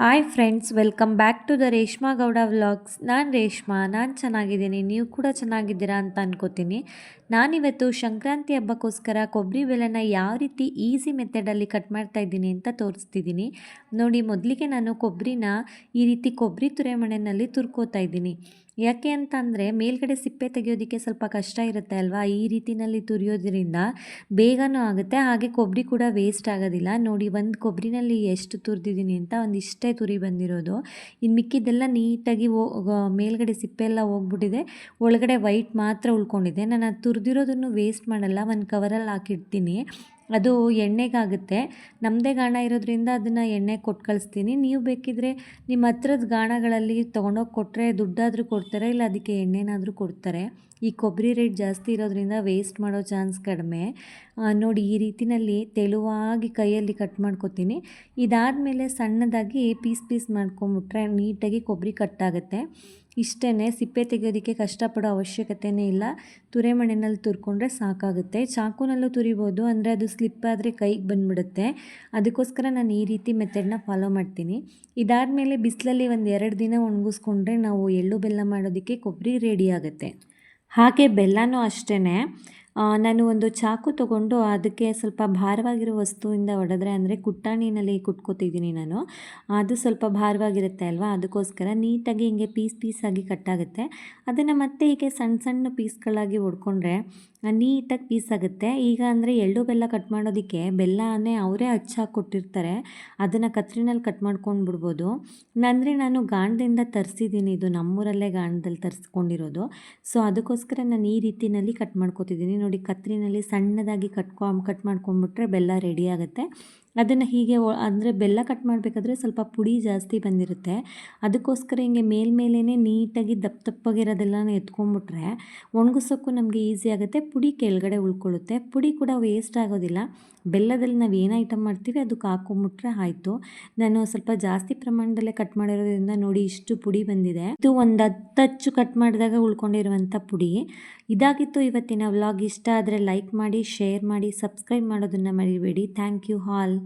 Hi friends, welcome back to the Reshma Gowda vlogs. ನಾನು ರೇಷ್ಮಾ, ನಾನು ಚೆನ್ನಾಗಿದ್ದೀನಿ. ನೀವು ಕೂಡ ಚೆನ್ನಾಗಿದ್ದೀರಾ ಅಂತ ಅನ್ಕೋತೀನಿ. ನಾನಿವತ್ತು ಸಂಕ್ರಾಂತಿ ಹಬ್ಬಕ್ಕೋಸ್ಕರ ಕೊಬ್ಬರಿ ಬೆಳೆನ ಯಾವ ರೀತಿ ಈಸಿ ಮೆಥಡಲ್ಲಿ ಕಟ್ ಮಾಡ್ತಾ ಇದ್ದೀನಿ ಅಂತ ತೋರಿಸ್ತಿದ್ದೀನಿ. ನೋಡಿ, ಮೊದಲಿಗೆ ನಾನು ಕೊಬ್ಬರಿನ ಈ ರೀತಿ ಕೊಬ್ಬರಿ ತುರಿಮಣೆಯಲ್ಲಿ ತುರ್ಕೋತಾ ಇದ್ದೀನಿ. ಯಾಕೆ ಅಂತ ಅಂದರೆ ಮೇಲ್ಗಡೆ ಸಿಪ್ಪೆ ತೆಗೆಯೋದಕ್ಕೆ ಸ್ವಲ್ಪ ಕಷ್ಟ ಇರುತ್ತೆ ಅಲ್ವಾ. ಈ ರೀತಿನಲ್ಲಿ ತುರಿಯೋದ್ರಿಂದ ಬೇಗನೂ ಆಗುತ್ತೆ, ಹಾಗೆ ಕೊಬ್ಬರಿ ಕೂಡ ವೇಸ್ಟ್ ಆಗೋದಿಲ್ಲ. ನೋಡಿ, ಒಂದು ಕೊಬ್ಬರಿನಲ್ಲಿ ಎಷ್ಟು ತುರಿದಿದ್ದೀನಿ ಅಂತ, ಒಂದಿಷ್ಟೇ ತುರಿ ಬಂದಿರೋದು. ಇನ್ನು ಮಿಕ್ಕಿದ್ದೆಲ್ಲ ನೀಟಾಗಿ ಮೇಲ್ಗಡೆ ಸಿಪ್ಪೆ ಎಲ್ಲ ಹೋಗ್ಬಿಟ್ಟಿದೆ, ಒಳಗಡೆ ವೈಟ್ ಮಾತ್ರ ಉಳ್ಕೊಂಡಿದೆ. ನಾನು ಅದು ತುರಿದಿರೋದನ್ನು ವೇಸ್ಟ್ ಮಾಡಲ್ಲ, ಒಂದು ಕವರಲ್ಲಿ ಹಾಕಿಡ್ತೀನಿ. ಅದು ಎಣ್ಣೆಗಾಗುತ್ತೆ. ನಮ್ಮದೇ ಗಾಣ ಇರೋದ್ರಿಂದ ಅದನ್ನು ಎಣ್ಣೆಗೆ ಕೊಟ್ಟು ಕಳಿಸ್ತೀನಿ. ನೀವು ಬೇಕಿದ್ರೆ ನಿಮ್ಮ ಹತ್ರದ ಗಾಣಗಳಲ್ಲಿ ತೊಗೊಂಡೋಗಿ ಕೊಟ್ಟರೆ ದುಡ್ಡಾದರೂ ಕೊಡ್ತಾರೆ, ಇಲ್ಲ ಅದಕ್ಕೆ ಎಣ್ಣೆನಾದರೂ ಕೊಡ್ತಾರೆ. ಈ ಕೊಬ್ಬರಿ ರೇಟ್ ಜಾಸ್ತಿ ಇರೋದ್ರಿಂದ ವೇಸ್ಟ್ ಮಾಡೋ ಚಾನ್ಸ್ ಕಡಿಮೆ. ನೋಡಿ, ಈ ರೀತಿಯಲ್ಲಿ ತೆಳುವಾಗಿ ಕೈಯಲ್ಲಿ ಕಟ್ ಮಾಡ್ಕೊತೀನಿ. ಇದಾದಮೇಲೆ ಸಣ್ಣದಾಗಿ ಪೀಸ್ ಮಾಡ್ಕೊಂಬಿಟ್ರೆ ನೀಟಾಗಿ ಕೊಬ್ಬರಿ ಕಟ್ಟಾಗುತ್ತೆ. ಇಷ್ಟೇ, ಸಿಪ್ಪೆ ತೆಗೆಯೋದಕ್ಕೆ ಕಷ್ಟಪಡೋ ಅವಶ್ಯಕತೆಯೇ ಇಲ್ಲ. ತುರಿಮಣೆಯಲ್ಲಿ ತುರ್ಕೊಂಡ್ರೆ ಸಾಕಾಗುತ್ತೆ. ಚಾಕುನಲ್ಲೂ ತುರಿಬೋದು, ಅಂದರೆ ಅದು ಸ್ಲಿಪ್ ಆದರೆ ಕೈಗೆ ಬಂದುಬಿಡುತ್ತೆ. ಅದಕ್ಕೋಸ್ಕರ ನಾನು ಈ ರೀತಿ ಮೆಥಡನ್ನ ಫಾಲೋ ಮಾಡ್ತೀನಿ. ಇದಾದಮೇಲೆ ಬಿಸಿಲಲ್ಲಿ ಒಂದು 2 ದಿನ ಒಣಗಿಸ್ಕೊಂಡ್ರೆ ನಾವು ಎಳ್ಳು ಬೆಲ್ಲ ಮಾಡೋದಕ್ಕೆ ಕೊಬ್ಬರಿ ರೆಡಿ ಆಗುತ್ತೆ. ಹಾಗೆ ಬೆಲ್ಲನೂ ಅಷ್ಟೇ. ನಾನು ಒಂದು ಚಾಕು ತೊಗೊಂಡು ಅದಕ್ಕೆ ಸ್ವಲ್ಪ ಭಾರವಾಗಿರೋ ವಸ್ತುವಿಂದ ಹೊಡೆದ್ರೆ, ಅಂದರೆ ಕುಟ್ಟಾಣಿನಲ್ಲಿ ಕುಟ್ಕೋತಿದ್ದೀನಿ ನಾನು. ಅದು ಸ್ವಲ್ಪ ಭಾರವಾಗಿರುತ್ತೆ ಅಲ್ವಾ, ಅದಕ್ಕೋಸ್ಕರ ನೀಟಾಗಿ ಹಿಂಗೆ ಪೀಸಾಗಿ ಕಟ್ಟಾಗುತ್ತೆ. ಅದನ್ನು ಮತ್ತೆ ಹೀಗೆ ಸಣ್ಣ ಸಣ್ಣ ಪೀಸ್ಗಳಾಗಿ ಹೊಡ್ಕೊಂಡ್ರೆ ನೀಟಾಗಿ ಪೀಸ್ ಆಗುತ್ತೆ. ಈಗ ಅಂದರೆ ಎಳ್ಳು ಬೆಲ್ಲ ಕಟ್ ಮಾಡೋದಕ್ಕೆ ಬೆಲ್ಲನೇ ಅವರೇ ಹಚ್ಚಾಕಿ ಕೊಟ್ಟಿರ್ತಾರೆ, ಅದನ್ನು ಕತ್ರಿನಲ್ಲಿ ಕಟ್ ಮಾಡ್ಕೊಂಡು ಬಿಡ್ಬೋದು. ಅಂದರೆ ನಾನು ಗಾಣದಿಂದ ತರಿಸಿದ್ದೀನಿ, ಇದು ನಮ್ಮೂರಲ್ಲೇ ಗಾಣದಲ್ಲಿ ತರಿಸ್ಕೊಂಡಿರೋದು. ಸೊ ಅದಕ್ಕೋಸ್ಕರ ನಾನು ಈ ರೀತಿಯಲ್ಲಿ ಕಟ್ ಮಾಡ್ಕೊತಿದ್ದೀನಿ. ನೋಡಿ, ಕತ್ರಿನಲ್ಲಿ ಸಣ್ಣದಾಗಿ ಕಟ್ ಮಾಡ್ಕೊಂಡ್ಬಿಟ್ರೆ ಬೆಲ್ಲ ರೆಡಿ ಆಗುತ್ತೆ. ಅದನ್ನು ಹೀಗೆ ಅಂದರೆ ಬೆಲ್ಲ ಕಟ್ ಮಾಡಬೇಕಾದ್ರೆ ಸ್ವಲ್ಪ ಪುಡಿ ಜಾಸ್ತಿ ಬಂದಿರುತ್ತೆ, ಅದಕ್ಕೋಸ್ಕರ ಹಿಂಗೆ ಮೇಲ್ಮೇಲೇ ನೀಟಾಗಿ ದಪ್ಪಗಿರೋದೆಲ್ಲನೂ ಎತ್ಕೊಂಡ್ಬಿಟ್ರೆ ಒಣಗಿಸೋಕ್ಕೂ ನಮಗೆ ಈಸಿ ಆಗುತ್ತೆ. ಪುಡಿ ಕೆಳಗಡೆ ಉಳ್ಕೊಳ್ಳುತ್ತೆ, ಪುಡಿ ಕೂಡ ವೇಸ್ಟ್ ಆಗೋದಿಲ್ಲ. ಬೆಲ್ಲದಲ್ಲಿ ನಾವು ಏನು ಐಟಮ್ ಮಾಡ್ತೀವಿ ಅದಕ್ಕೆ ಹಾಕೊಂಬಿಟ್ರೆ ಆಯಿತು. ನಾನು ಸ್ವಲ್ಪ ಜಾಸ್ತಿ ಪ್ರಮಾಣದಲ್ಲೇ ಕಟ್ ಮಾಡಿರೋದ್ರಿಂದ ನೋಡಿ ಇಷ್ಟು ಪುಡಿ ಬಂದಿದೆ. ಇದು ಒಂದು 10 ಅಚ್ಚು ಕಟ್ ಮಾಡಿದಾಗ ಉಳ್ಕೊಂಡಿರುವಂಥ ಪುಡಿ. ಇದಾಗಿತ್ತು ಇವತ್ತಿನ ವ್ಲಾಗ್. ಇಷ್ಟ ಆದರೆ ಲೈಕ್ ಮಾಡಿ, ಶೇರ್ ಮಾಡಿ, ಸಬ್ಸ್ಕ್ರೈಬ್ ಮಾಡೋದನ್ನು ಮರಿಬೇಡಿ. Thank you all.